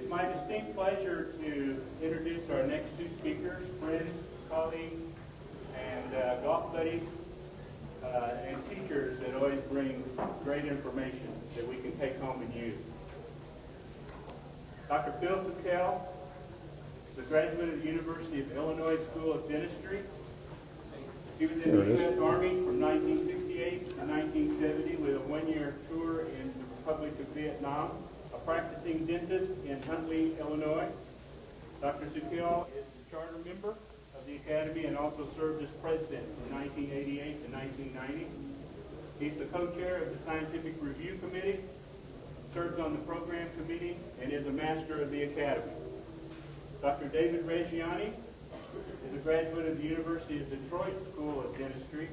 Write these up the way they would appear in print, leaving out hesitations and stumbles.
It's my distinct pleasure to introduce our next two speakers, friends, colleagues, and golf buddies, and teachers that always bring great information that we can take home and use. Dr. Phil Sukel is a graduate of the University of Illinois School of Dentistry. He was in the U.S. Army from 1968 to 1970 with a one-year tour in the Republic of Vietnam, a practicing dentist in Huntley, Illinois. Dr. Sukel is a charter member of the Academy and also served as president from 1988 to 1990. He's the co-chair of the Scientific Review Committee, serves on the program committee, and is a master of the Academy. Dr. David Regiani is a graduate of the University of Detroit School of Dentistry.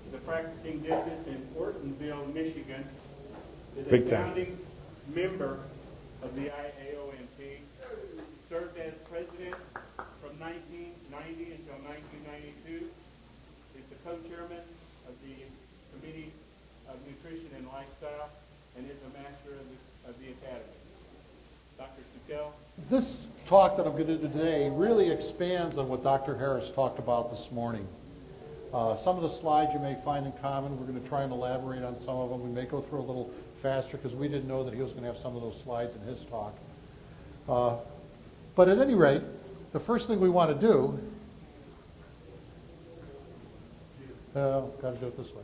He's a practicing dentist in Ortonville, Michigan. Is a founding member of the IAOMT. Served as president from 1990 until 1992. He's the co-chairman of the Committee of Nutrition and Lifestyle and is a master of the Academy. Dr. Sukel. This talk that I'm going to do today really expands on what Dr. Harris talked about this morning. Some of the slides you may find in common. We're going to try and elaborate on some of them. We may go through a little faster because we didn't know that he was going to have some of those slides in his talk. But at any rate, the first thing we want to do, got to do it this way.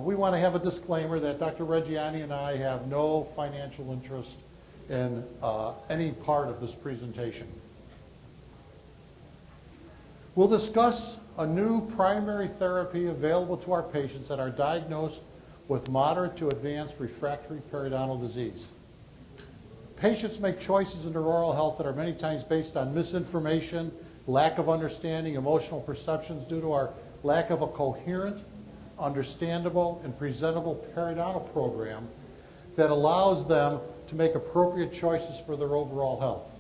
We want to have a disclaimer that Dr. Regiani and I have no financial interest in any part of this presentation. We'll discuss a new primary therapy available to our patients that are diagnosed with moderate to advanced refractory periodontal disease. Patients make choices in their oral health that are many times based on misinformation, lack of understanding, emotional perceptions due to our lack of a coherent, understandable, and presentable periodontal program that allows them to make appropriate choices for their overall health.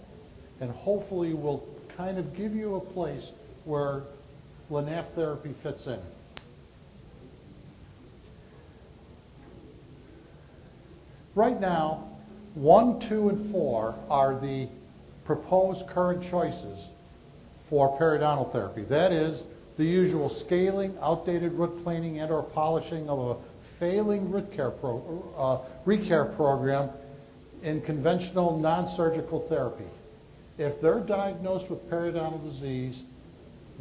And hopefully will kind of give you a place where LANAP therapy fits in. Right now, 1, 2, and 4 are the proposed current choices for periodontal therapy. That is the usual scaling, outdated root planing, and or polishing of a failing recare program in conventional non-surgical therapy. If they're diagnosed with periodontal disease,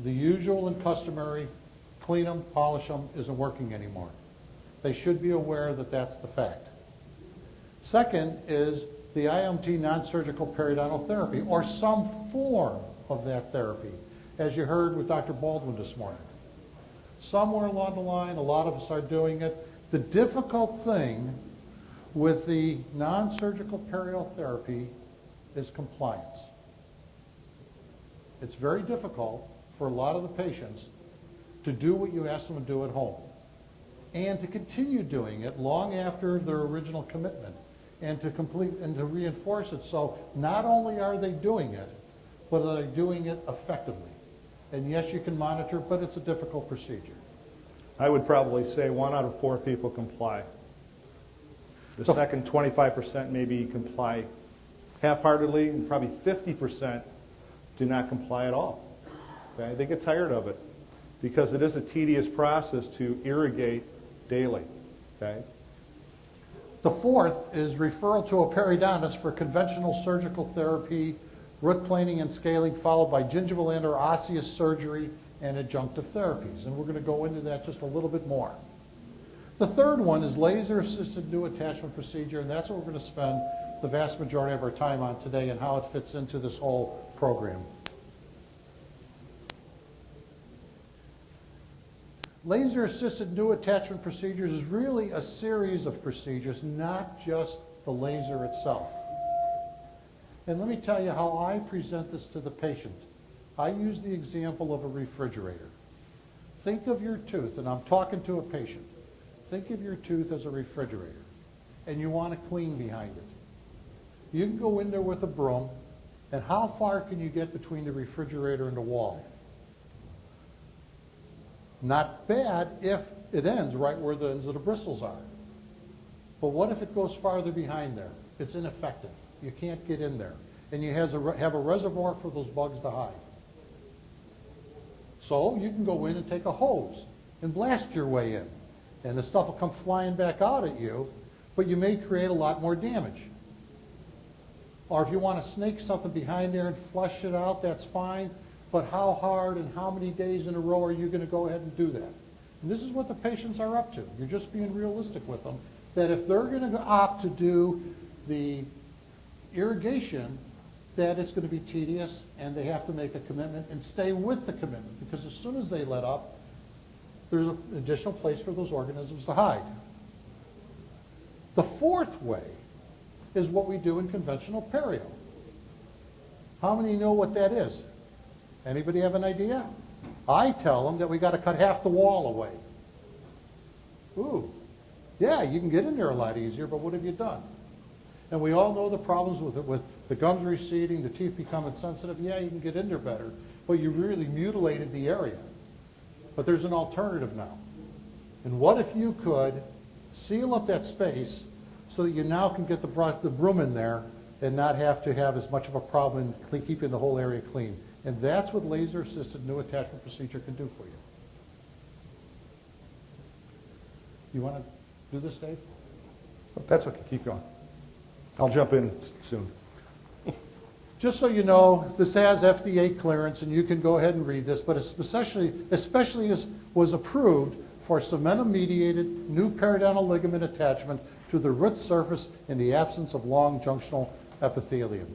the usual and customary clean them, polish them isn't working anymore. They should be aware that that's the fact. Second is the IAOMT non-surgical periodontal therapy, or some form of that therapy, as you heard with Dr. Baldwin this morning. Somewhere along the line, a lot of us are doing it. The difficult thing with the non-surgical periodontal therapy is compliance. It's very difficult for a lot of the patients to do what you ask them to do at home and to continue doing it long after their original commitment and to complete and to reinforce it. So not only are they doing it, but are they doing it effectively. And yes, you can monitor, but it's a difficult procedure. I would probably say 1 out of 4 people comply. The second 25% maybe comply half-heartedly, and probably 50% do not comply at all. Okay? They get tired of it because it is a tedious process to irrigate daily. Okay? The fourth is referral to a periodontist for conventional surgical therapy, root planing and scaling, followed by gingival and or osseous surgery and adjunctive therapies. And we're going to go into that just a little bit more. The third one is laser-assisted new attachment procedure, and that's what we're going to spend the vast majority of our time on today and how it fits into this whole program. Laser-assisted new attachment procedures is really a series of procedures, not just the laser itself. And let me tell you how I present this to the patient. I use the example of a refrigerator. Think of your tooth, and I'm talking to a patient. Think of your tooth as a refrigerator, and you want to clean behind it. You can go in there with a broom, and how far can you get between the refrigerator and the wall? Not bad if it ends right where the ends of the bristles are. But what if it goes farther behind there? It's ineffective. You can't get in there. And you have a reservoir for those bugs to hide. So you can go in and take a hose and blast your way in. And the stuff will come flying back out at you, but you may create a lot more damage. Or if you want to snake something behind there and flush it out, that's fine. But how hard and how many days in a row are you going to go ahead and do that? And this is what the patients are up to. You're just being realistic with them, that if they're going to opt to do the irrigation, that it's going to be tedious and they have to make a commitment and stay with the commitment, because as soon as they let up, there's an additional place for those organisms to hide. The fourth way is what we do in conventional perio. How many know what that is? Anybody have an idea? I tell them that we got to cut half the wall away. Ooh, yeah, you can get in there a lot easier, but what have you done? And we all know the problems with it, with the gums receding, the teeth becoming sensitive. Yeah, you can get in there better, but you really mutilated the area. But there's an alternative now. And what if you could seal up that space so that you now can get the broom in there and not have to have as much of a problem in keeping the whole area clean? And that's what laser-assisted new attachment procedure can do for you. You want to do this, Dave? That's okay. Keep going. I'll jump in soon. Just so you know, this has FDA clearance, and you can go ahead and read this, but especially was approved for cementum-mediated new periodontal ligament attachment to the root surface in the absence of long junctional epithelium.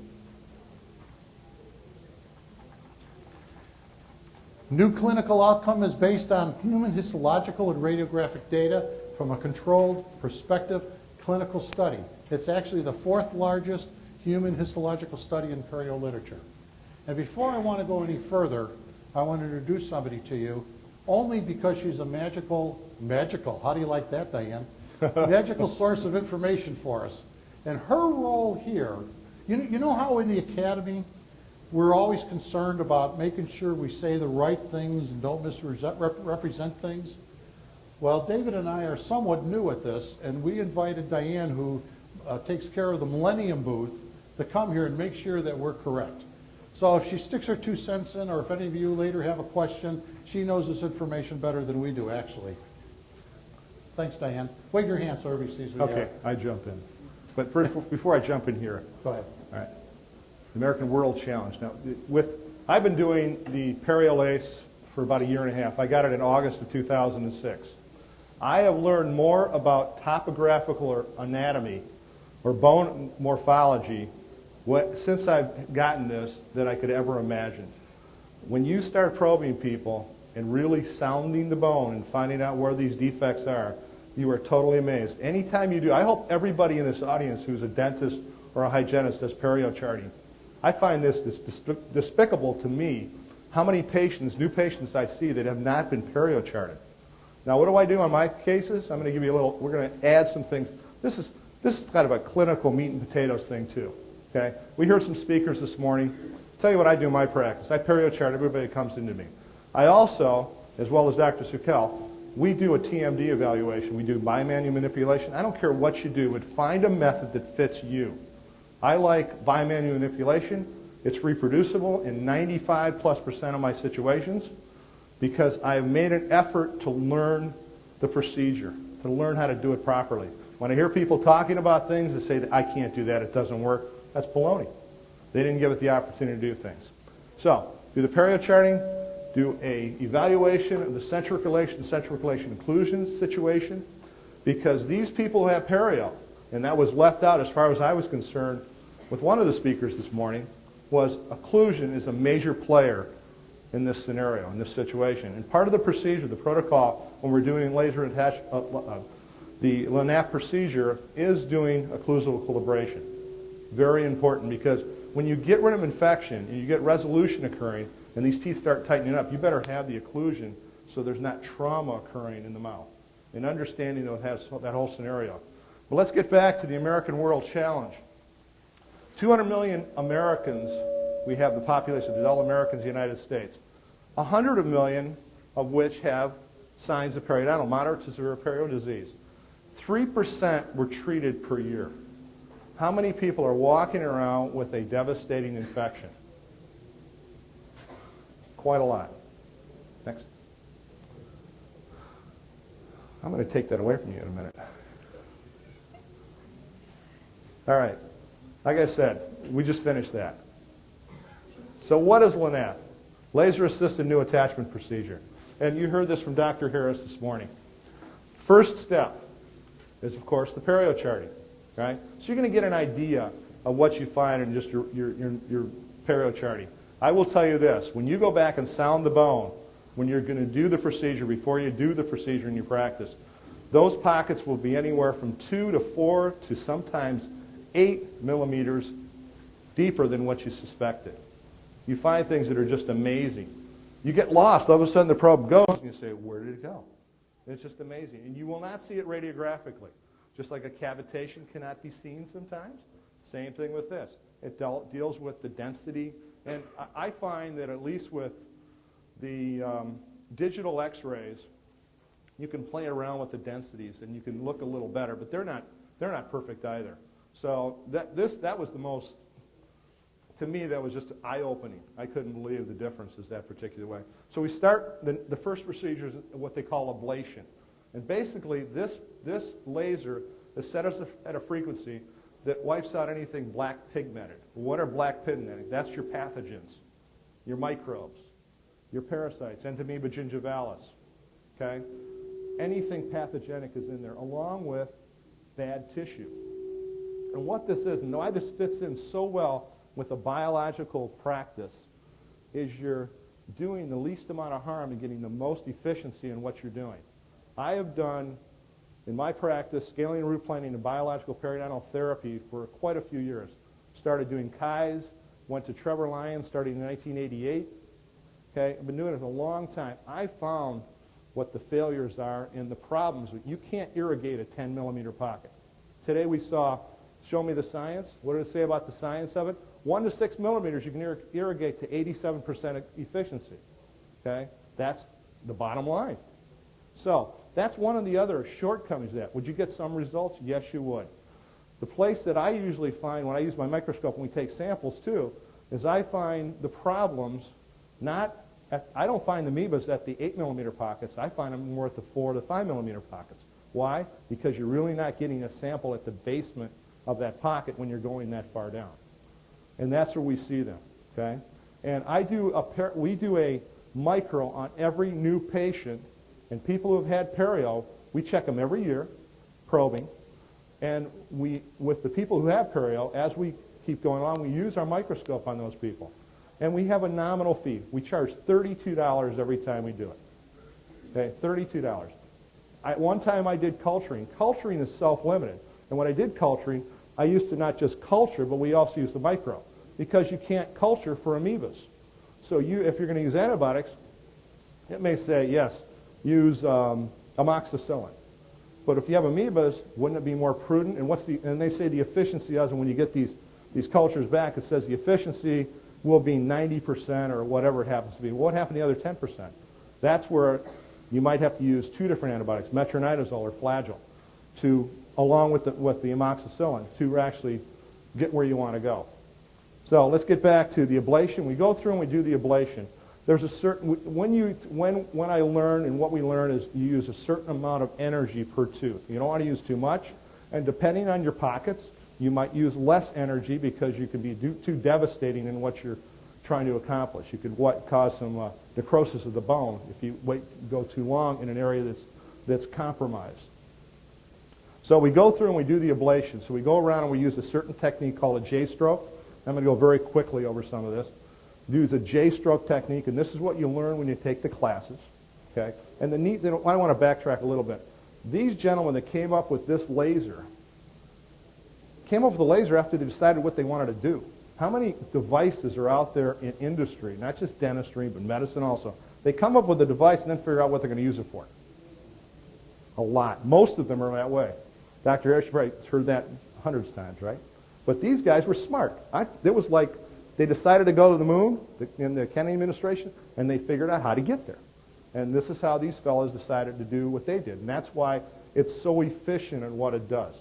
New clinical outcome is based on human histological and radiographic data from a controlled prospective clinical study. It's actually the fourth largest human histological study in perio literature. And before I want to go any further, I want to introduce somebody to you, only because she's a magical, how do you like that, Diane? Magical source of information for us. And her role here, you know how in the academy, we're always concerned about making sure we say the right things and don't misrepresent things? Well, David and I are somewhat new at this, and we invited Diane, who takes care of the Millennium booth, to come here and make sure that we're correct. So if she sticks her 2 cents in, or if any of you later have a question, she knows this information better than we do, actually. Thanks, Diane. Wave your hand so everybody sees what you have. Okay, I jump in. But first, before I jump in here, Go ahead. all right, the American World Challenge. Now, I've been doing the Periolace for about 1.5 years. I got it in August of 2006. I have learned more about topographical or anatomy or bone morphology since I've gotten this than I could ever imagine. When you start probing people and really sounding the bone and finding out where these defects are, you are totally amazed. Anytime you do, I hope everybody in this audience who's a dentist or a hygienist does perio charting. I find this despicable to me, how many patients, new patients I see that have not been perio charted. Now, what do I do on my cases? I'm going to give you a little, we're going to add some things. This is kind of a clinical meat and potatoes thing too. Okay? We heard some speakers this morning. I'll tell you what I do in my practice. I perio chart everybody that comes into me. I also, as well as Dr. Sukel, we do a TMD evaluation. We do bimanual manipulation. I don't care what you do, but find a method that fits you. I like bimanual manipulation. It's reproducible in 95+% of my situations because I've made an effort to learn the procedure, to learn how to do it properly. When I hear people talking about things that say that I can't do that, it doesn't work, that's baloney. They didn't give it the opportunity to do things. So, do the perio charting, do a evaluation of the central relation occlusion situation, because these people who have perio, and that was left out as far as I was concerned with one of the speakers this morning, was occlusion is a major player in this scenario, in this situation. And part of the procedure, the protocol, when we're doing laser attachment, the LANAP procedure is doing occlusal equilibration. Very important, because when you get rid of infection and you get resolution occurring and these teeth start tightening up, you better have the occlusion so there's not trauma occurring in the mouth. And understanding that it has that whole scenario. But let's get back to the American World Challenge. 200 million Americans, we have the population of adult Americans in the United States. 100 million of which have signs of periodontal, moderate to severe perio disease. 3% were treated per year. How many people are walking around with a devastating infection? Quite a lot. Next. I'm going to take that away from you in a minute. All right. Like I said, we just finished that. So what is LANAT? Laser-assisted new attachment procedure. And you heard this from Dr. Harris this morning. First step is, of course, the perio charting. Right? So you're going to get an idea of what you find in just your perio charting. I will tell you this. When you go back and sound the bone, when you're going to do the procedure, before you do the procedure in your practice, those pockets will be anywhere from 2 to 4 to sometimes 8 millimeters deeper than what you suspected. You find things that are just amazing. You get lost. All of a sudden the probe goes and you say, where did it go? It's just amazing. And you will not see it radiographically. Just like a cavitation cannot be seen sometimes. Same thing with this. It deals with the density. And I find that at least with the digital x-rays, you can play around with the densities and you can look a little better, but they're not perfect either. So that was the most, to me, that was just eye-opening. I couldn't believe the differences that particular way. So we start, the first procedure is what they call ablation. And basically, this laser is set at a frequency that wipes out anything black pigmented. What are black pigmented? That's your pathogens, your microbes, your parasites, Entamoeba gingivalis. Okay? Anything pathogenic is in there, along with bad tissue. And what this is, and why this fits in so well with a biological practice, is you're doing the least amount of harm and getting the most efficiency in what you're doing. I have done, in my practice, scaling and root planing and biological periodontal therapy for quite a few years. Started doing Kai's, went to Trevor Lyons starting in 1988. Okay, I've been doing it a long time. I found what the failures are and the problems. You can't irrigate a 10 millimeter pocket. Today we saw, show me the science. What did it say about the science of it? 1 to 6 millimeters you can irrigate to 87% efficiency. Okay, that's the bottom line. So that's one of the other shortcomings of that. Would you get some results? Yes, you would. The place that I usually find when I use my microscope and we take samples too, is I find the problems I don't find the amoebas at the 8 millimeter pockets. I find them more at the 4 to 5 millimeter pockets. Why? Because you're really not getting a sample at the basement of that pocket when you're going that far down. And that's where we see them. Okay? And we do a micro on every new patient. And people who have had perio, we check them every year, probing. And with the people who have perio, as we keep going on, we use our microscope on those people. And we have a nominal fee. We charge $32 every time we do it. Okay, $32. One time I did culturing. Culturing is self-limited. And when I did culturing, I used to not just culture, but we also use the micro. Because you can't culture for amoebas. So if you're going to use antibiotics, it may say, yes, use amoxicillin. But if you have amoebas, wouldn't it be more prudent? And they say the efficiency of, and when you get these cultures back, it says the efficiency will be 90% or whatever it happens to be. What happened to the other 10%? That's where you might have to use 2 different antibiotics, metronidazole or flagyl, along with the amoxicillin to actually get where you want to go. So let's get back to the ablation. We go through and we do the ablation. There's a certain, when I learn, and what we learn is you use a certain amount of energy per tooth. You don't want to use too much, and depending on your pockets, you might use less energy because you can be too devastating in what you're trying to accomplish. You could cause some necrosis of the bone if you go too long in an area that's compromised. So we go through and we do the ablation. So we go around and we use a certain technique called a J-stroke. I'm going to go very quickly over some of this. Use a J-stroke technique, and this is what you learn when you take the classes. Okay? And I want to backtrack a little bit. These gentlemen that came up with this laser came up with the laser after they decided what they wanted to do. How many devices are out there in industry, not just dentistry, but medicine also? They come up with a device and then figure out what they're going to use it for. A lot. Most of them are that way. Dr. Harris, you probably heard that hundreds of times, right? But these guys were smart. It was like they decided to go to the moon in the Kennedy administration, and they figured out how to get there. And this is how these fellows decided to do what they did. And that's why it's so efficient in what it does.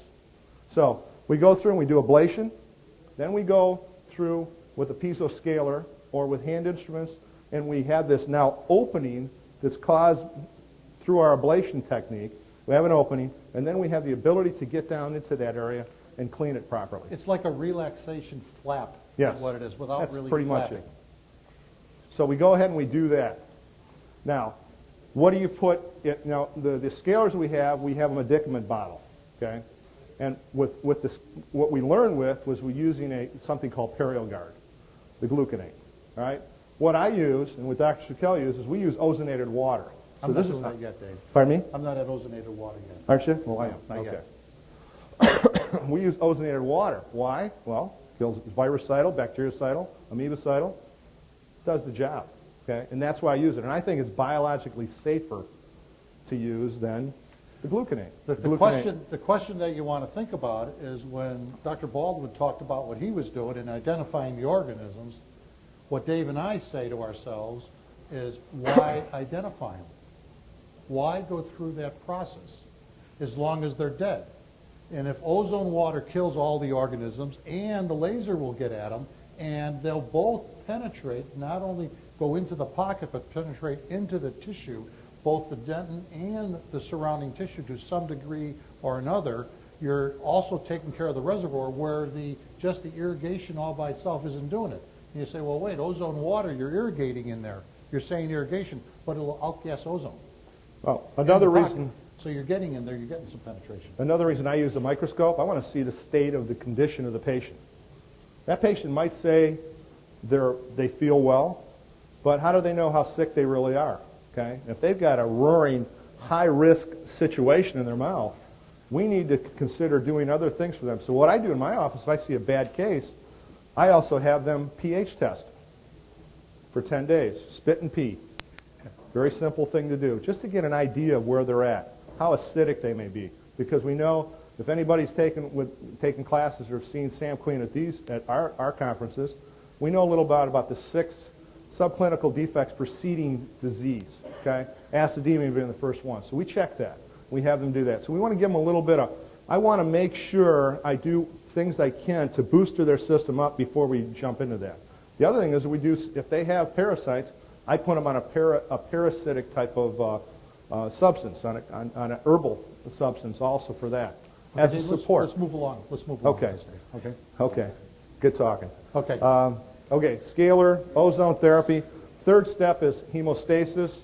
So We go through and we do ablation. Then we go through with a piezo scaler or with hand instruments, and we have this now opening that's caused through our ablation technique. We have an opening, and then we have the ability to get down into that area and clean it properly. It's like a relaxation flap. Yes. Is what it is, without That's really pretty flapping. much it. So we go ahead and we do that. Now, what do you put? Now, the scalers we have a medicament bottle, okay? And with this, what we learned was we're using something called PerioGuard, the gluconate, all right? What I use, and what Dr. Sukel uses, we use ozonated water. So I'm not this doing is that yet, Dave. Pardon me? I'm not at ozonated water yet. Aren't you? Well, I am. Not Okay. yet. We use ozonated water. Why? Well, kills virucidal, bactericidal, amoebicidal. Does the job. Okay? And that's why I use it. And I think it's biologically safer to use than the gluconate. The question that you want to think about is when Dr. Baldwin talked about what he was doing in identifying the organisms, what Dave and I say to ourselves is, why identify them? Why go through that process as long as they're dead? And if ozone water kills all the organisms, and the laser will get at them, and they'll both penetrate, not only go into the pocket, but penetrate into the tissue, both the dentin and the surrounding tissue to some degree or another, you're also taking care of the reservoir where just the irrigation all by itself isn't doing it. And you say, well, wait, ozone water, you're irrigating in there. You're saying irrigation, but it'll outgas ozone. Well, another in the pocket. reason. So you're getting in there, you're getting some penetration. Another reason I use a microscope, I want to see the state of the condition of the patient. That patient might say they feel well, but how do they know how sick they really are? Okay? If they've got a roaring, high-risk situation in their mouth, we need to consider doing other things for them. So what I do in my office, if I see a bad case, I also have them pH test for 10 days, spit and pee. Very simple thing to do, just to get an idea of where they're at, how acidic they may be. Because we know if anybody's taken classes or seen Sam Queen at our conferences, we know a little about the 6 subclinical defects preceding disease. Okay, acidemia being the first one. So we check that. We have them do that. So we want to give them a little bit of. I want to make sure I do things I can to booster their system up before we jump into that. The other thing is if they have parasites, I put them on a parasitic type of substance, on an herbal substance also for that, as a support. Let's move along. Let's move along. Okay. Okay. Okay. Good talking. Okay. Okay, scalar, ozone therapy. Third step is hemostasis,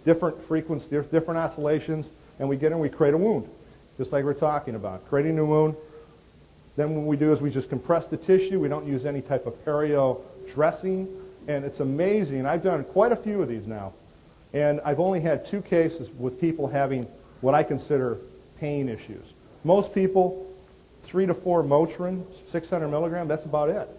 different frequencies, different oscillations, and we get in, we create a wound, just like we're talking about. Creating a wound. Then what we do is we just compress the tissue. We don't use any type of perio dressing. And it's amazing. I've done quite a few of these now. And I've only had 2 cases with people having what I consider pain issues. Most people, 3 to 4 Motrin, 600 milligram, that's about it.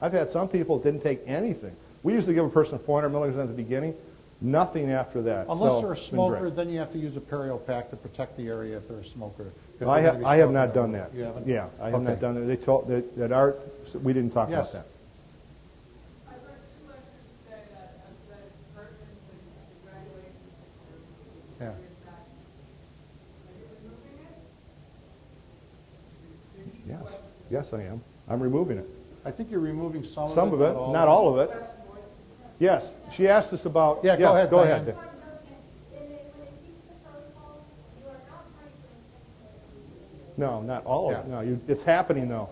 I've had some people that didn't take anything. We usually give a person 400 milligrams at the beginning, nothing after that. Unless they're a smoker, then you have to use a perio pack to protect the area if they're a smoker. I have not done that. You haven't? Yeah, I have not done that. They told that we didn't talk about that. Yeah. Yes. Yes, I am. I'm removing it. I think you're removing some of it. Some of it, not all of it. Yes. She asked us about. Yeah, go ahead. Go ahead. No, not all of it. No, it's happening though.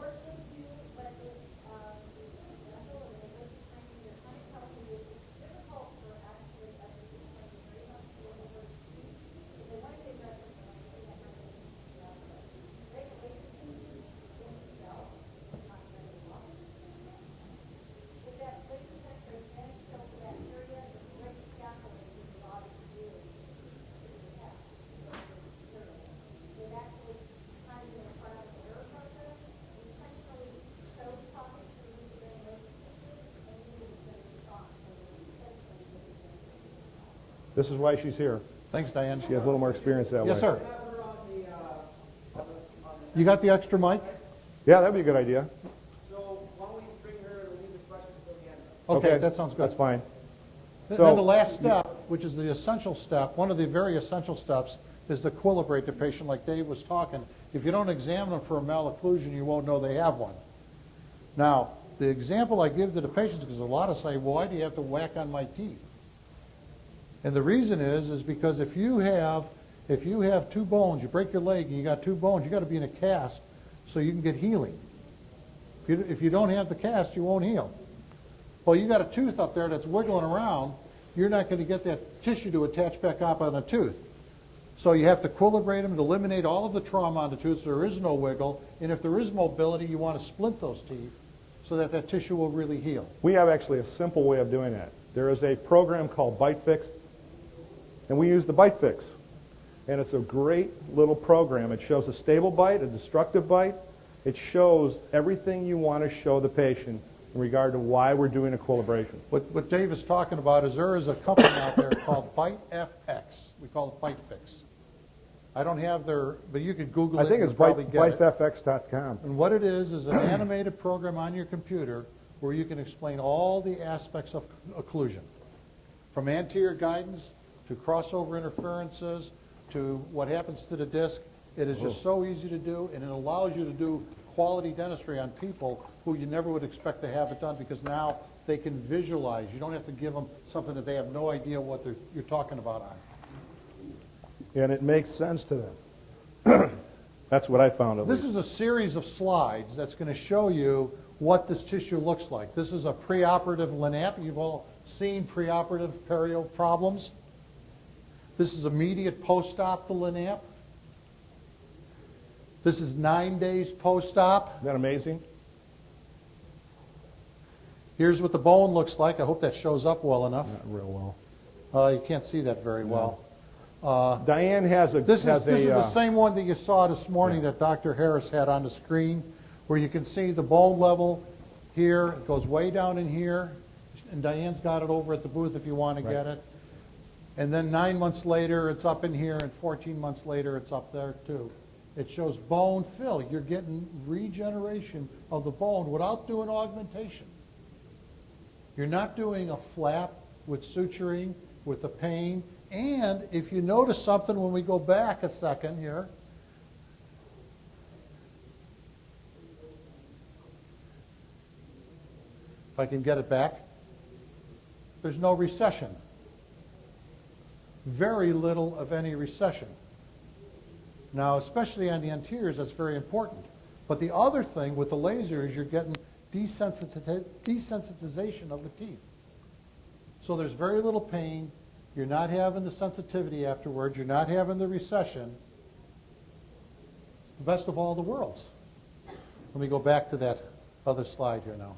This is why she's here. Thanks, Diane. She has a little more experience that way. Yes, sir. You got the extra mic? Yeah, that'd be a good idea. So why don't we bring her and leave the questions till the end? Okay, that sounds good. That's fine. Then So- the last step, which is the essential step, one of the very essential steps, is to equilibrate the patient like Dave was talking. If you don't examine them for a malocclusion, you won't know they have one. Now, the example I give to the patients, because a lot of say, well, why do you have to whack on my teeth? And the reason is because if you have two bones, you break your leg and you got two bones, you got to be in a cast so you can get healing. If you don't have the cast, you won't heal. Well, you got a tooth up there that's wiggling around, you're not going to get that tissue to attach back up on the tooth. So you have to equilibrate them to eliminate all of the trauma on the tooth so there is no wiggle. And if there is mobility, you want to splint those teeth so that that tissue will really heal. We have actually a simple way of doing that. There is a program called Bite Fix, and we use the Bite Fix. And it's a great little program. It shows a stable bite, a destructive bite. It shows everything you want to show the patient in regard to why we're doing equilibration. What Dave is talking about is there is a company out there called Bite FX. We call it Bite Fix. I don't have their, but you could Google it. I think it's and probably get it. bitefx.com. And what it is an animated program on your computer where you can explain all the aspects of occlusion, from anterior guidance to crossover interferences to what happens to the disc. It is just so easy to do, and it allows you to do quality dentistry on people who you never would expect to have it done because now they can visualize. You don't have to give them something that they have no idea what you're talking about on. And it makes sense to them. That's what I found at This least. is a series of slides that's going to show you what this tissue looks like. This is a preoperative LNAP. You've all seen preoperative perio problems. This is immediate post-op to LNAP. This is 9 days post-op. Isn't that amazing? Here's what the bone looks like. I hope that shows up well enough. Not real well. You can't see that very well. Diane has a... This is the same one that you saw this morning that Dr. Harris had on the screen, where you can see the bone level here. It goes way down in here. And Diane's got it over at the booth if you want to get it. And then 9 months later, it's up in here, and 14 months later, it's up there too. It shows bone fill. You're getting regeneration of the bone without doing augmentation. You're not doing a flap with suturing, with the pain. And if you notice something when we go back a second here, if I can get it back, there's no recession. Very little of any recession. Now, especially on the anteriors, that's very important. But the other thing with the laser is you're getting desensitization of the teeth. So there's very little pain. You're not having the sensitivity afterwards. You're not having the recession. The best of all the worlds. Let me go back to that other slide here now.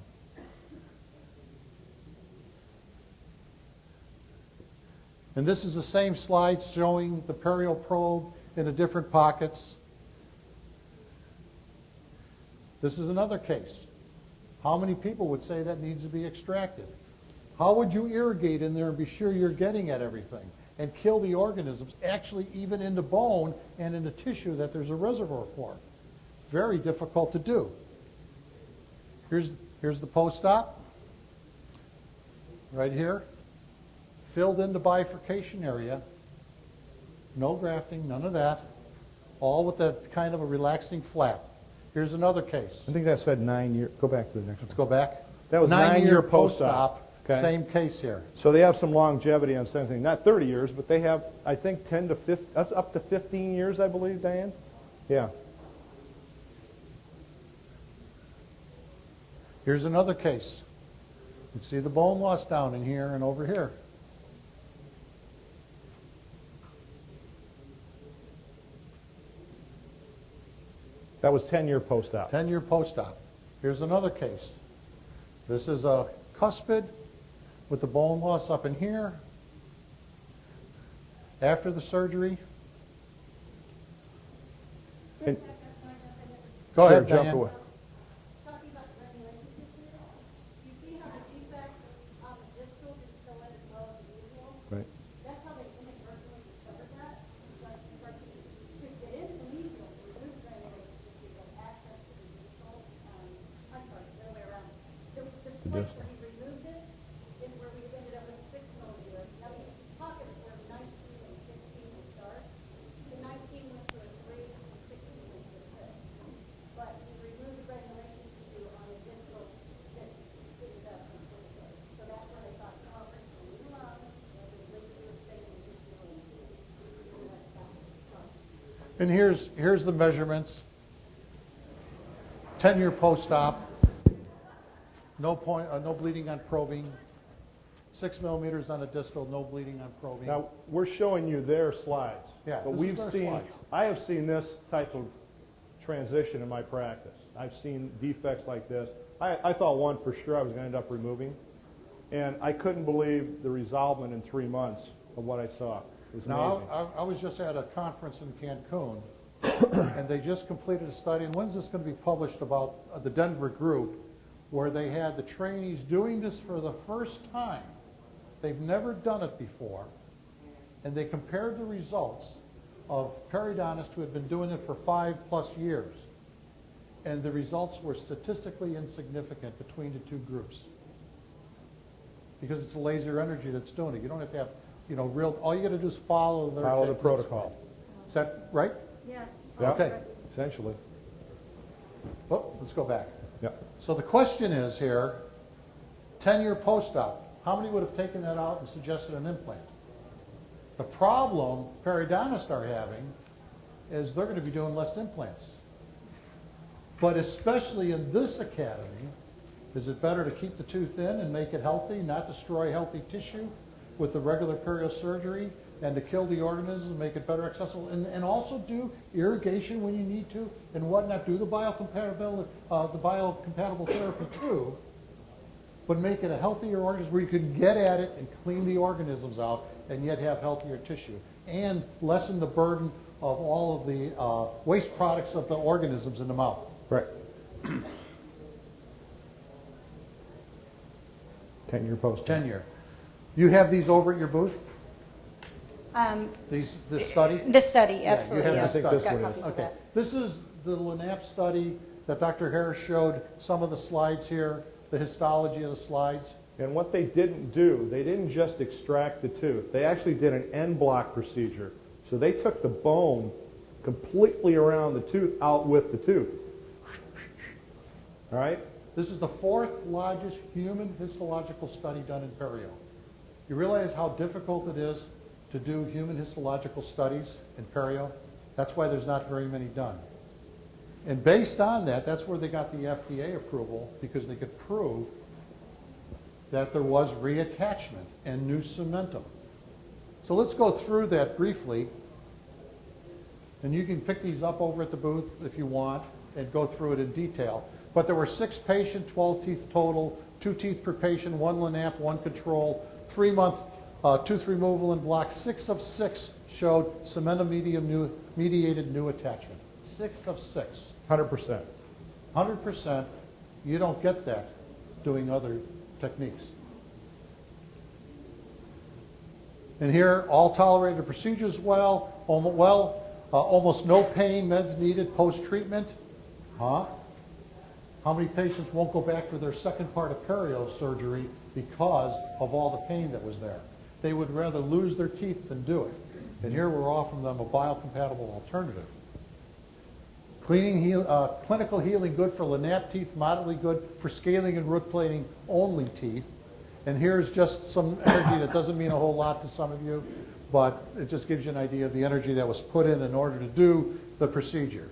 And this is the same slide showing the perio probe in the different pockets. This is another case. How many people would say that needs to be extracted? How would you irrigate in there and be sure you're getting at everything and kill the organisms, actually even in the bone and in the tissue that there's a reservoir for? Very difficult to do. Here's the post-op, right here. Filled in the bifurcation area. No grafting, none of that. All with that kind of a relaxing flap. Here's another case. I think that said 9 years. Go back to the next Let's one. go back. That was 9-year post-op. Okay. Same case here. So they have some longevity on something. Not 30 years, but they have, I think, 10 to 15, up to 15 years, I believe, Diane? Yeah. Here's another case. You can see the bone loss down in here and over here. That was 10-year post-op. 10-year post-op. Here's another case. This is a cuspid with the bone loss up in here. After the surgery. And, Go sure, ahead, jump Diane. away. Talking about the regulations here, you see how the defect on the distal is still as well as the usual? Right. That's how they inadvertently discovered that. But to get into the medial, remove the regulations to get access to the distal, I'm sorry, the other way around. The place where he removed it is where we ended up with 6 millimeter. Now the pocket is where 19 and 16 will start. The 19 went to a 3, and 16 went to a 10. And here's the measurements. 10-year post-op, no bleeding on probing, 6 millimeters on a distal, no bleeding on probing. Now, we're showing you their slides. Yeah, But this is we've their seen, slides. I have seen this type of transition in my practice. I've seen defects like this. I thought one for sure I was going to end up removing. And I couldn't believe the resolvement in 3 months of what I saw. It was amazing. Now, I was just at a conference in Cancun, and they just completed a study, and when's this going to be published, about the Denver group, where they had the trainees doing this for the first time. They've never done it before, and they compared the results of periodontists who had been doing it for 5+ years, and the results were statistically insignificant between the two groups. Because it's laser energy that's doing it. You don't have to have, all you got to do is follow their Follow the techniques. protocol. Is that right? Yeah. Yeah, Okay. essentially. Oh, let's go back. Yeah. So the question is here, 10-year post-op, how many would have taken that out and suggested an implant? The problem periodontists are having is they're going to be doing less implants. But especially in this academy, is it better to keep the tooth in and make it healthy, not destroy healthy tissue with the regular periosurgery, and to kill the organisms and make it better accessible, and also do irrigation when you need to, and whatnot, do the biocompatible therapy too, but make it a healthier organism where you can get at it and clean the organisms out and yet have healthier tissue, and lessen the burden of all of the waste products of the organisms in the mouth. Right. 10-year post. 10-year. You have these over at your booth? This study? The study, Yeah, absolutely. you have I think this Got one is. copies of Okay. that. This is the LANAP study that Dr. Harris showed some of the slides here, the histology of the slides. And what they didn't do, they didn't just extract the tooth. They actually did an end block procedure. So they took the bone completely around the tooth, out with the tooth. All right? This is the 4th largest human histological study done in perio. You realize how difficult it is to do human histological studies in perio? That's why there's not very many done. And based on that, that's where they got the FDA approval, because they could prove that there was reattachment and new cementum. So let's go through that briefly. And you can pick these up over at the booth if you want and go through it in detail. But there were 6 patients, 12 teeth total, 2 teeth per patient, 1 LANAP, 1 control, 3-month tooth removal and block. 6 of 6 showed cementum-mediated new attachment. 6 of 6. 100%. 100%. You don't get that doing other techniques. And here, all tolerated procedures well, almost no pain, meds needed post-treatment. Huh? How many patients won't go back for their second part of perio surgery because of all the pain that was there? They would rather lose their teeth than do it. And here we're offering them a biocompatible alternative. Clinical healing good for LANAP teeth, moderately good for scaling and root planing only teeth. And here's just some energy that doesn't mean a whole lot to some of you, but it just gives you an idea of the energy that was put in order to do the procedure.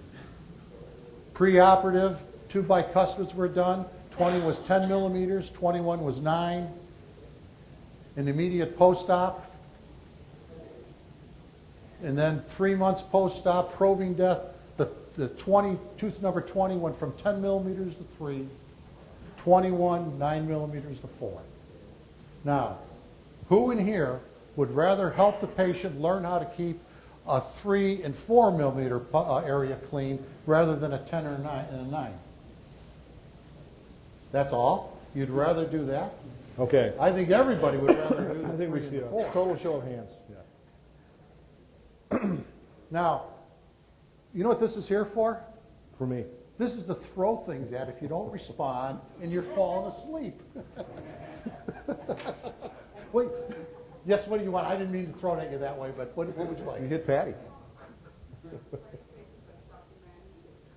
Preoperative, 2 bicuspids were done. 20 was 10 millimeters, 21 was 9. An immediate post-op. And then 3 months post-op, probing death. The tooth number 20 went from 10 millimeters to 3, 21, 9 millimeters to 4. Now, who in here would rather help the patient learn how to keep a 3 and 4 millimeter area clean rather than a 10 or a 9? That's all? You'd rather do that? Okay. I think everybody would rather do the I think we 3 see and a 4. total show of hands. Yeah. Now, you know what this is here for? For me. This is to throw things at if you don't respond and you're falling asleep. Wait, yes, what do you want? I didn't mean to throw it at you that way, but what would you like? You hit Patty.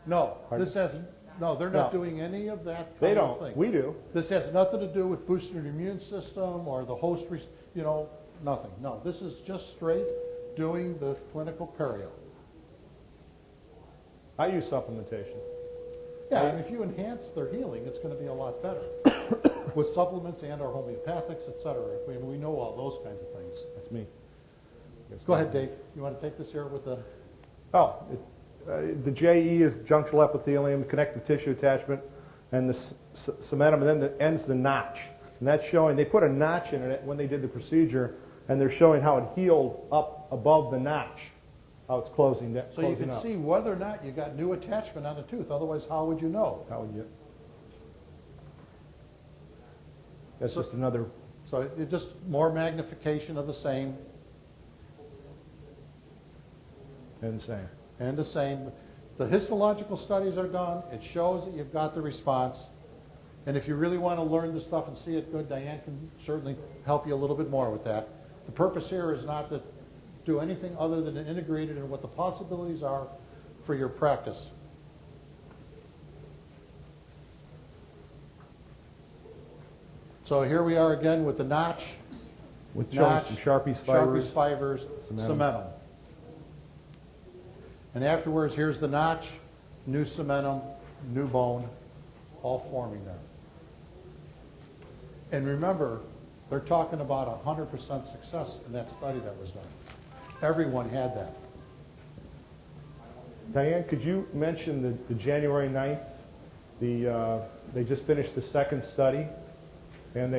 No, this has, no, they're not No. doing any of that They kind of don't. thing. We do. This has nothing to do with boosting the immune system or the host, nothing. No, this is just straight doing the clinical perio. I use supplementation. Yeah, and if you enhance their healing, it's going to be a lot better with supplements and our homeopathics, et cetera. We know all those kinds of things. That's me. Go ahead, Dave. You want to take this here with the... Oh, the JE is junctional epithelium, connective tissue attachment, and the cementum, and then the end's the notch. And that's showing, they put a notch in it when they did the procedure, and they're showing how it healed up above the notch, how it's closing up. So you can see whether or not you got new attachment on the tooth. Otherwise, how would you know? How would you? That's just another. So it just more magnification of the same. And the same. And the same. The histological studies are done. It shows that you've got the response. And if you really want to learn this stuff and see it good, Diane can certainly help you a little bit more with that. The purpose here is not to do anything other than to integrate it in what the possibilities are for your practice. So here we are again with the notch. With Notch, some Sharpie's fibers. Sharpie's fibers, cementum. And afterwards, here's the notch, new cementum, new bone, all forming there. And remember, they're talking about 100% success in that study that was done. Everyone had that. Diane, could you mention the January 9th? They just finished the second study, and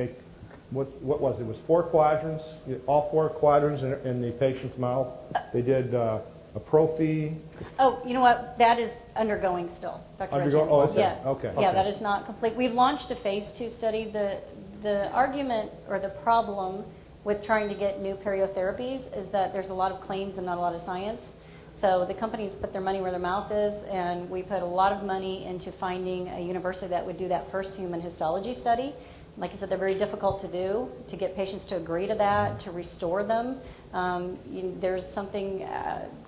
what was it? It was 4 quadrants, all 4 quadrants in the patient's mouth. They did a prophy. Oh, you know what? That is undergoing still, Dr. Undergoing? Regiani. Oh, is it? Yeah. Okay. Yeah, Okay. that is not complete. We've launched a phase 2 study. The argument or the problem with trying to get new periotherapies is that there's a lot of claims and not a lot of science. So the companies put their money where their mouth is, and we put a lot of money into finding a university that would do that first human histology study. Like I said, they're very difficult to do, to get patients to agree to that, to restore them. There's something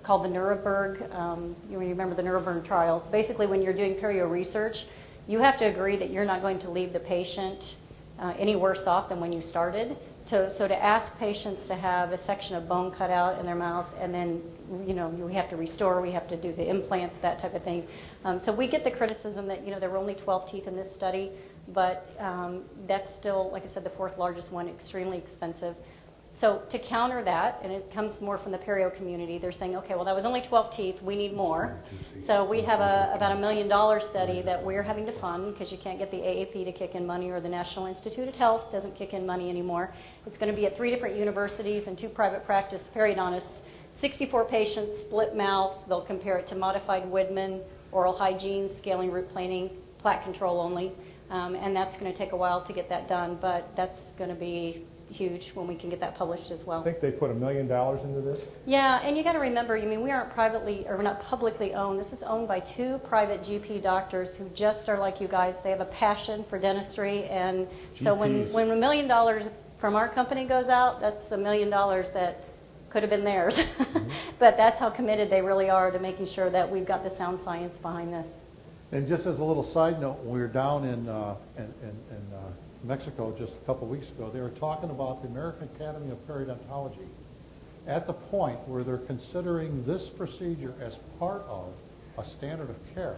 called the Nuremberg, you remember the Nuremberg trials. Basically, when you're doing perio research, you have to agree that you're not going to leave the patient any worse off than when you started. So to ask patients to have a section of bone cut out in their mouth, and then we have to restore, we have to do the implants, that type of thing. So we get the criticism that there were only 12 teeth in this study, but that's still, like I said, the 4th largest one, extremely expensive. So to counter that, and it comes more from the perio community, they're saying, okay, well, that was only 12 teeth, we need more. So we have about $1 million study that we're having to fund because you can't get the AAP to kick in money, or the National Institute of Health doesn't kick in money anymore. It's going to be at 3 different universities and 2 private practice periodontists, 64 patients, split mouth. They'll compare it to modified Widman, oral hygiene, scaling, root planing, plaque control only. And that's going to take a while to get that done, but that's going to be huge when we can get that published as well. I think they put $1 million into this. Yeah, and you got to remember, we aren't privately, or we're not publicly owned. This is owned by 2 private GP doctors who just are like you guys. They have a passion for dentistry, and so when $1 million from our company goes out, that's $1 million that could have been theirs. But that's how committed they really are to making sure that we've got the sound science behind this. And just as a little side note, when we were down in Mexico just a couple weeks ago, they were talking about the American Academy of Periodontology at the point where they're considering this procedure as part of a standard of care,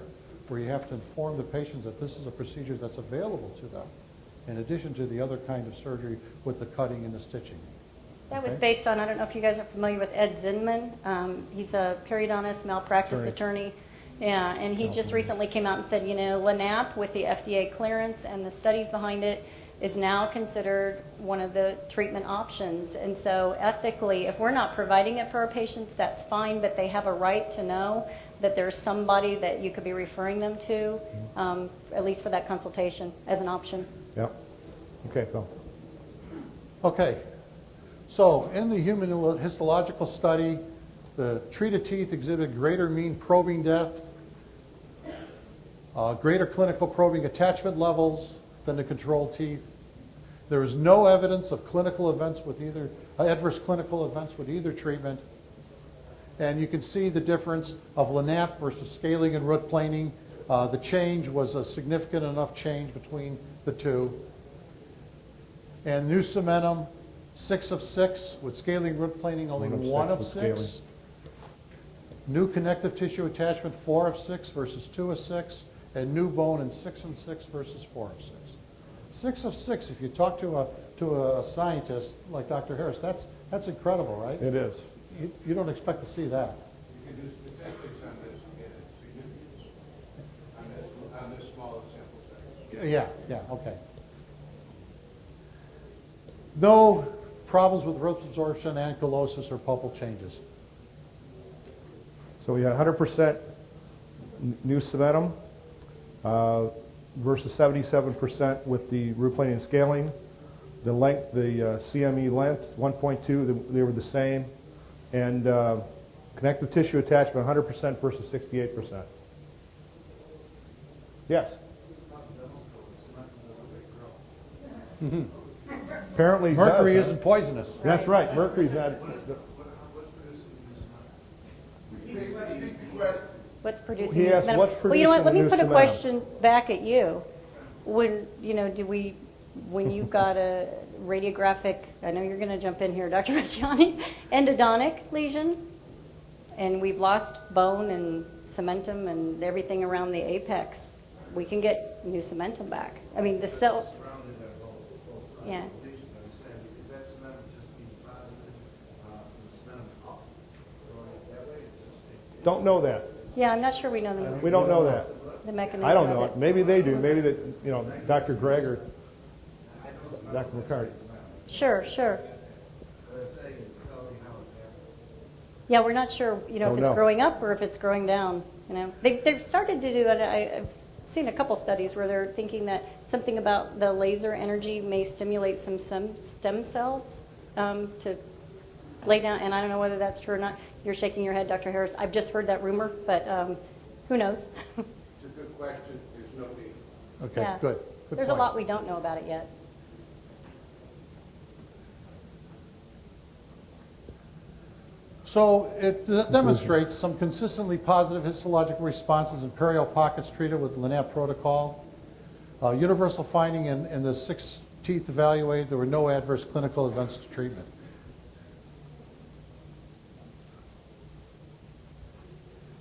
where you have to inform the patients that this is a procedure that's available to them, in addition to the other kind of surgery with the cutting and the stitching. That was based on, I don't know if you guys are familiar with Ed Zinman. He's a periodontist, malpractice attorney. Yeah, and he just recently came out and said, LANAP with the FDA clearance and the studies behind it is now considered one of the treatment options. And so ethically, if we're not providing it for our patients, that's fine, but they have a right to know that there's somebody that you could be referring them to, at least for that consultation as an option. Yep. Okay, Phil. Okay, so in the human histological study, the treated teeth exhibit greater mean probing depth, greater clinical probing attachment levels than the control teeth. There is no evidence of clinical events with either, adverse clinical events with either treatment. And you can see the difference of LANAP versus scaling and root planing. The change was a significant enough change between the two. And new cementum, 6 of 6, with scaling root planing only 1 of 6. New connective tissue attachment, 4 of 6 versus 2 of 6, and new bone in 6 and 6 versus 4 of 6. 6 of 6, if you talk to a scientist like Dr. Harris, that's incredible, right? It is. You don't expect to see that. You can do statistics on this and get it significance on this small sample size. Yeah, okay. No problems with root absorption, ankylosis, or pulpal changes. So we had 100% new cementum versus 77% with the root planing and scaling. The length, the CME length, 1.2, they were the same. And connective tissue attachment, 100% versus 68%. Yes? Apparently it Mercury does, isn't poisonous. That's right. Mercury's not. What's producing He this asked, cement? what's Well, you know what, let me producing put a the question back at you. When, when you've got a radiographic, I know you're going to jump in here, Dr. Regiani, endodontic lesion, and we've lost bone and cementum and everything around the apex, we can get new cementum back. I mean, the cell, yeah. Don't know that. Yeah, I'm not sure we know We don't know that. the mechanism I don't of know it. it. Maybe they do. Maybe that, Dr. Gregg or Dr. McCarty. Sure. Yeah, we're not sure, if Don't it's know. growing up or if it's growing down, They've started to do it. I've seen a couple studies where they're thinking that something about the laser energy may stimulate some stem cells to lay down, and I don't know whether that's true or not. You're shaking your head, Dr. Harris. I've just heard that rumor, but who knows? It's a good question. There's no need. Okay, Yeah. good. Good There's point. a lot we don't know about it yet. So it demonstrates some consistently positive histological responses in perial pockets treated with Linac protocol. Universal finding in the 6 teeth evaluated, there were no adverse clinical events to treatment.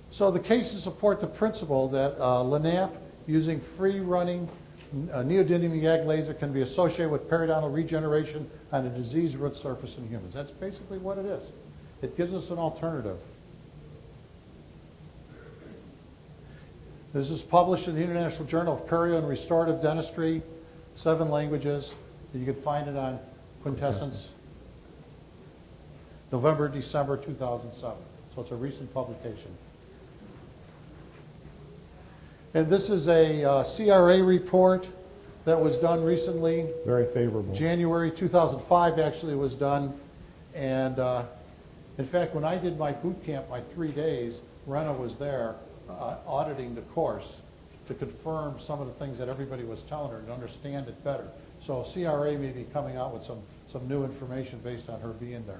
So the cases support the principle that Linac using free-running neodymium YAG laser can be associated with periodontal regeneration on a diseased root surface in humans. That's basically what it is. It gives us an alternative. This is published in the International Journal of Perio and Restorative Dentistry, 7 languages. You can find it on Quintessence, November, December 2007. So it's a recent publication. And this is a CRA report that was done recently. Very favorable. January 2005 actually was done. And in fact, when I did my boot camp, my 3 days, Rena was there auditing the course to confirm some of the things that everybody was telling her to understand it better. So CRA may be coming out with some new information based on her being there.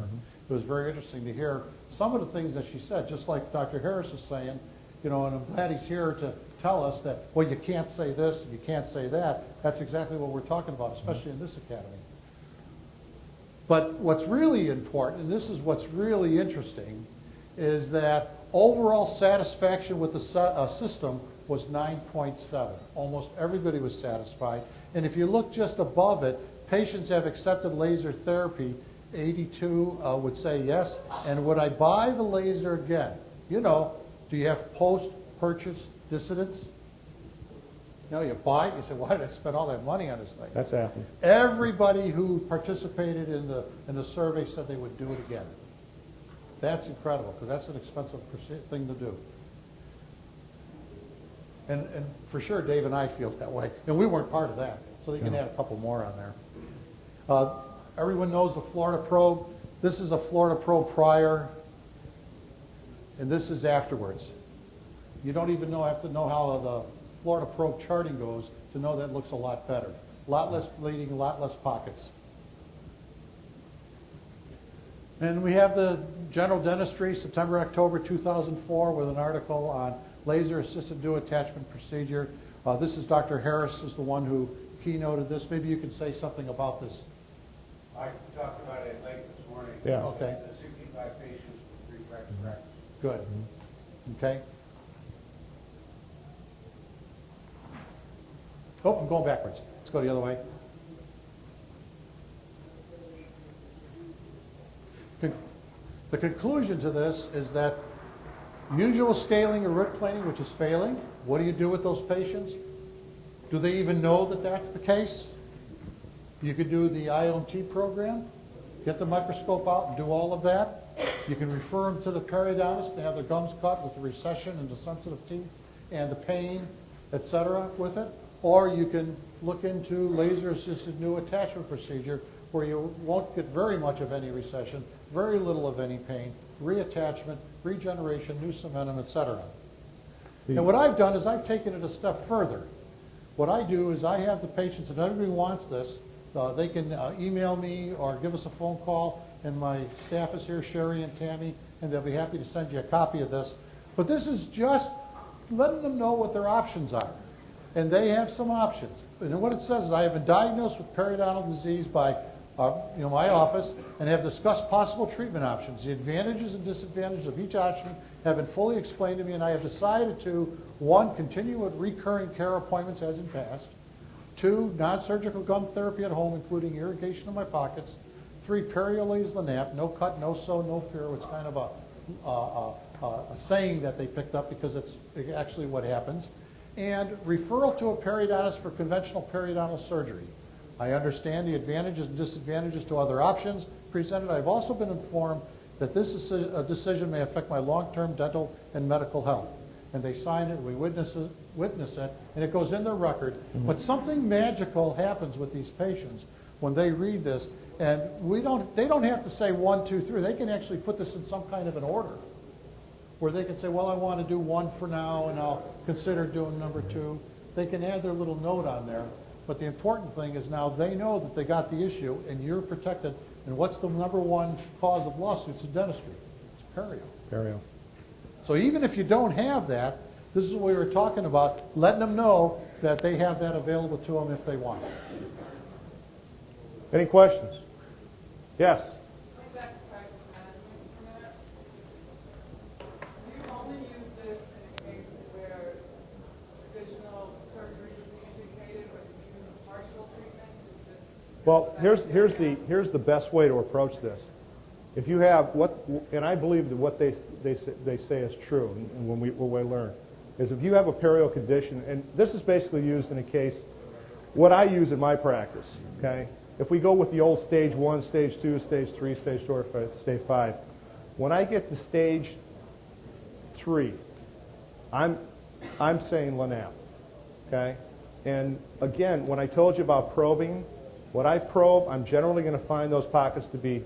It was very interesting to hear some of the things that she said, just like Dr. Harris is saying, and I'm glad he's here to tell us that, well, you can't say this, you can't say that. That's exactly what we're talking about, especially in this academy. But what's really important, and this is what's really interesting, is that overall satisfaction with the system was 9.7. Almost everybody was satisfied. And if you look just above it, patients have accepted laser therapy. 82 would say yes. And would I buy the laser again? Do you have post-purchase dissidence? You buy it, you say, why did I spend all that money on this thing? That's happened. Everybody who participated in the survey said they would do it again. That's incredible, because that's an expensive thing to do. And for sure, Dave and I feel that way. And we weren't part of that, so you can add a couple more on there. Everyone knows the Florida probe. This is a Florida probe prior, and this is afterwards. You don't even have to know how the Florida probe charting goes to know that looks a lot better. A lot less bleeding, a lot less pockets. And we have the General Dentistry, September, October 2004, with an article on laser-assisted dual attachment procedure. This is Dr. Harris is the one who keynoted this. Maybe you can say something about this. I talked about it late this morning. Yeah. Okay. The 65 patients with refractive practice. Good. Okay? Oh, I'm going backwards. Let's go the other way. The conclusion to this is that usual scaling or root planing, which is failing, what do you do with those patients? Do they even know that that's the case? You could do the IAOMT program, get the microscope out and do all of that. You can refer them to the periodontist to have their gums cut with the recession and the sensitive teeth and the pain, etc. with it. Or you can look into laser-assisted new attachment procedure where you won't get very much of any recession, very little of any pain, reattachment, regeneration, new cementum, etc. And what I've done is I've taken it a step further. What I do is I have the patients, and everybody wants this, they can email me or give us a phone call, and my staff is here, Sherry and Tammy, and they'll be happy to send you a copy of this. But this is just letting them know what their options are. And they have some options. And what it says is I have been diagnosed with periodontal disease by my office and have discussed possible treatment options. The advantages and disadvantages of each option have been fully explained to me, and I have decided to, 1, continue with recurring care appointments as in past, 2, non-surgical gum therapy at home, including irrigation of my pockets, 3, periolaser Lanap, no cut, no sew, no fear. It's kind of a saying that they picked up because it's actually what happens. And referral to a periodontist for conventional periodontal surgery. I understand the advantages and disadvantages to other options presented. I've also been informed that this decision may affect my long-term dental and medical health. And they sign it, we witness it, and it goes in their record. Mm-hmm. But something magical happens with these patients when they read this, and they don't have to say 1, 2, 3. They can actually put this in some kind of an order where they can say, well, I want to do 1 for now, and I'll consider doing number 2. They can add their little note on there. But the important thing is now they know that they got the issue, and you're protected. And what's the number 1 cause of lawsuits in dentistry? It's perio. Perio. So even if you don't have that, this is what we were talking about, letting them know that they have that available to them if they want it. Any questions? Yes? Going back to practice management for a minute. Do you only use this in a case where traditional surgery would be indicated, or do you use partial treatments? Well, here's the best way to approach this. If you have and I believe that what they say is true, and what we learn, is if you have a perio condition, and this is basically used in a case, what I use in my practice, okay? If we go with the old stage 1, stage 2, stage 3, stage 4, stage 5, when I get to stage 3, I'm saying Lanap, okay? And again, when I told you about probing, what I probe, I'm generally going to find those pockets to be,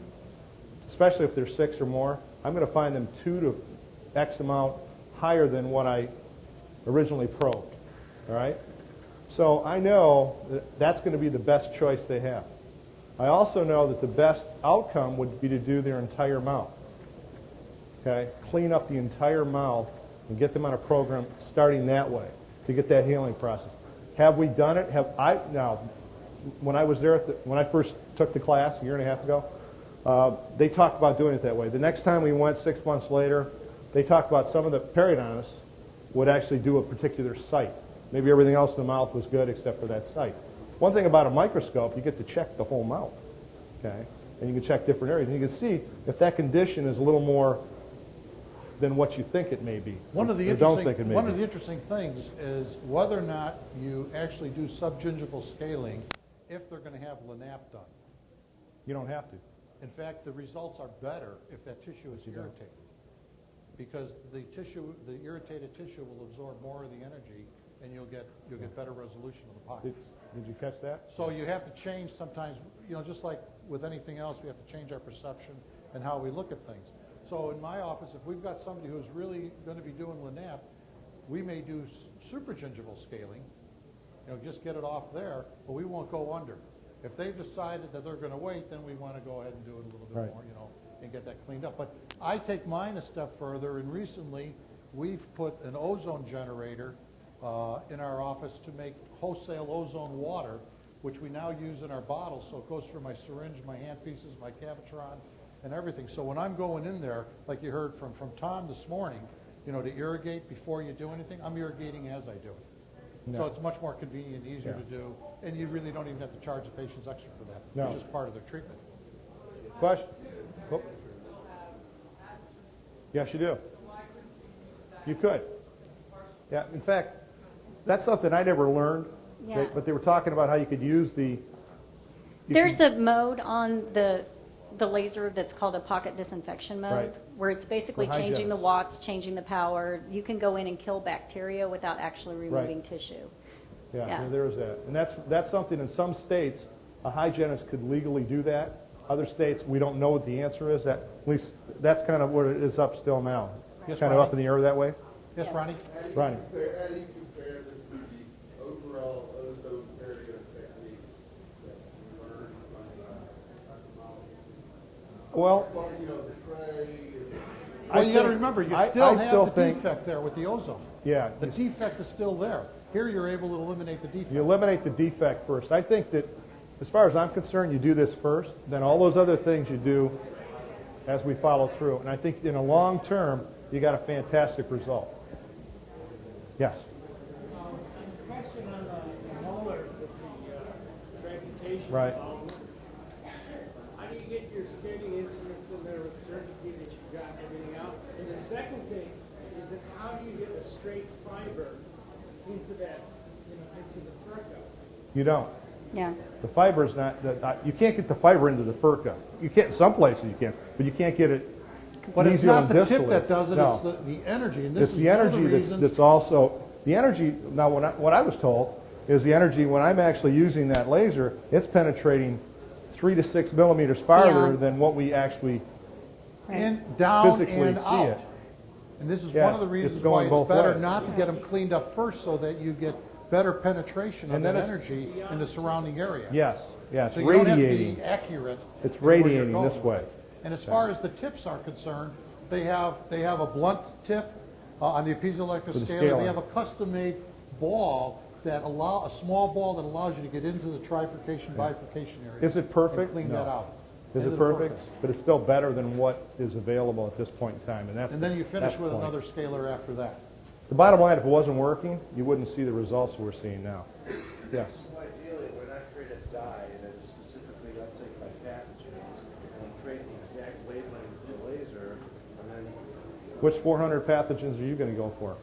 especially if there's 6 or more, I'm going to find them 2 to X amount higher than what I originally probed, all right? So I know that that's going to be the best choice they have. I also know that the best outcome would be to do their entire mouth, okay? Clean up the entire mouth and get them on a program starting that way to get that healing process. Have we done it? Now, when I was there, when I first took the class a year and a half ago, they talked about doing it that way. The next time we went 6 months later, they talked about some of the periodontists would actually do a particular site. Maybe everything else in the mouth was good except for that site. One thing about a microscope, you get to check the whole mouth, okay? And you can check different areas. And you can see if that condition is a little more than what you think it may be. One of the interesting things is whether or not you actually do subgingival scaling if they're going to have Lanap done. You don't have to. In fact, the results are better if that tissue is irritated, because the irritated tissue will absorb more of the energy, and you'll get better resolution of the pockets. Did you catch that? So you have to change sometimes, just like with anything else, we have to change our perception and how we look at things. So in my office, if we've got somebody who's really going to be doing Lanap, we may do supragingival scaling, just get it off there, but we won't go under. If they've decided that they're going to wait, then we want to go ahead and do it a little bit more, and get that cleaned up. But I take mine a step further, and recently we've put an ozone generator in our office to make wholesale ozone water, which we now use in our bottles. So it goes through my syringe, my handpieces, my Cavitron, and everything. So when I'm going in there, like you heard from Tom this morning, to irrigate before you do anything, I'm irrigating as I do it. So No. it's much more convenient and easier Yeah. to do, and you really don't even have to charge the patients extra for that. No. It's just part of their treatment. Question? Oh. Yes, you do. You could. Yeah, in fact, that's something I never learned, Yeah. but they were talking about how you could use the... There's a mode on the laser that's called a pocket disinfection mode, Right. where it's basically For changing the hygienists. watts, changing the power. You can go in and kill bacteria without actually removing tissue. Yeah, Yeah. there is that. And that's something in some states, a hygienist could legally do that. Other states, we don't know what the answer is. At least that's kind of what it is up still now. Yes, It's kind of Ronnie? up in the air that way. Yes, Ronnie? Ronnie? How do you compare this to the overall ozone barrier techniques that you learned from ophthalmology? Well, The tray and Well, you got to remember, you I still still have the think- defect there with the ozone. yeah, The defect is still there. Here, you're able to eliminate the defect. you eliminate the defect first. I think that, as far as I'm concerned, you do this first, then all those other things you do as we follow through. And I think in a long term, you got a fantastic result. Yes. Question on the molar with the transmutation. Right. How do you get your skating instruments in there with certainty that you've got everything out? And the second thing is that how do you get a straight fiber into that, into the furca? You don't. Yeah. The fiber is not, you can't get the fiber into the furca. You can, in some places you can, but you can't get it But it's mesial not and the tip distally. that does it, No. it's the energy. And this It's is the one of energy the reasons. that's also, the energy, now what I was told is the energy, when I'm actually using that laser, it's penetrating 3 to 6 millimeters farther Yeah. than what we actually, in, down, physically and see out. it. And this is Yes, one of the it's reasons going why it's both better ways. not to get them cleaned up first so that you get better penetration of And then that it's- energy in the surrounding area. yes, yeah, it's So you don't have to radiating. be accurate. It's in where you're radiating going this with way. it. And as far as the tips are concerned, they have a blunt tip on the piezoelectric With a scaler. scaler. They have a custom-made ball a small ball that allows you to get into the trifurcation, bifurcation area. Is it perfect? And clean No. that out. Is Into it the perfect? focus. But it's still better than what is available at this point in time, and that's And then you finish that's the with point. another scaler after that. The bottom line, if it wasn't working, you wouldn't see the results we're seeing now. Yes. ideally, when I create a dye that is specifically uptake by pathogens, and create the exact wavelength of the laser, and then, Which 400 pathogens are you going to go for?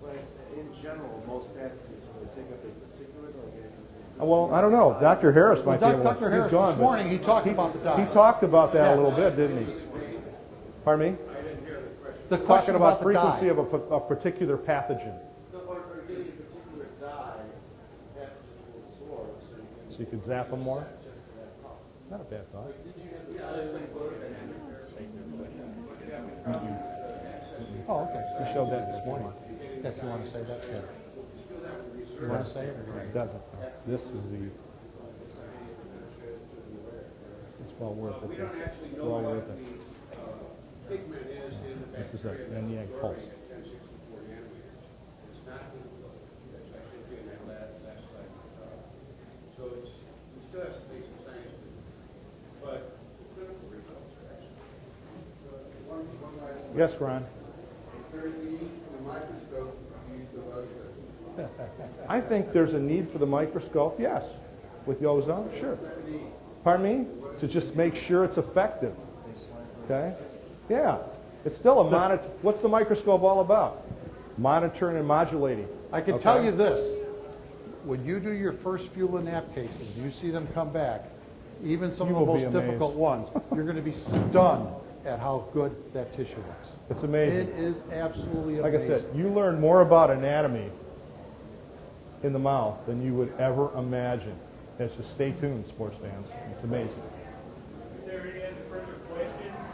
well, in general, most pathogens, when they take up a particular, like Well, I don't know. Dr. Harris might be able to. Dr. Harris, he's gone, this but morning, he talked about the he dye. talked about that Yeah. a little bit, didn't he? Pardon me? The Talking question about the frequency dye. of a particular pathogen. or getting a particular dye, pathogens will absorb, so you can So you could zap them more? Not a bad thought. Oh, okay. He showed that this morning. Yes, you want to say that? Yeah. You want to say it or? It doesn't. This is the. It's well worth it. It's well worth it. Pigment is in the This is a MEA pulse. 1064 nanometers. It's not in the book. It's actually in that last slide. So it's, we still have some basic science to do. But the clinical results are actually. one last Yes, Ron. Is there a need for the microscope to use the ozone? I think there's a need for the microscope, yes. With the ozone, sure. Pardon me? To just make sure it's effective. Okay? Yeah. It's still a monitor. What's the microscope all about? Monitoring and modulating. I can tell you this, when you do your first few Lanapp cases, you see them come back, even some You of the will be most amazed. difficult ones, you're going to be stunned at how good that tissue looks. It's amazing. It is absolutely Like I amazing. said, you learn more about anatomy in the mouth than you would ever imagine. It's just stay tuned, sports fans. It's amazing. Is there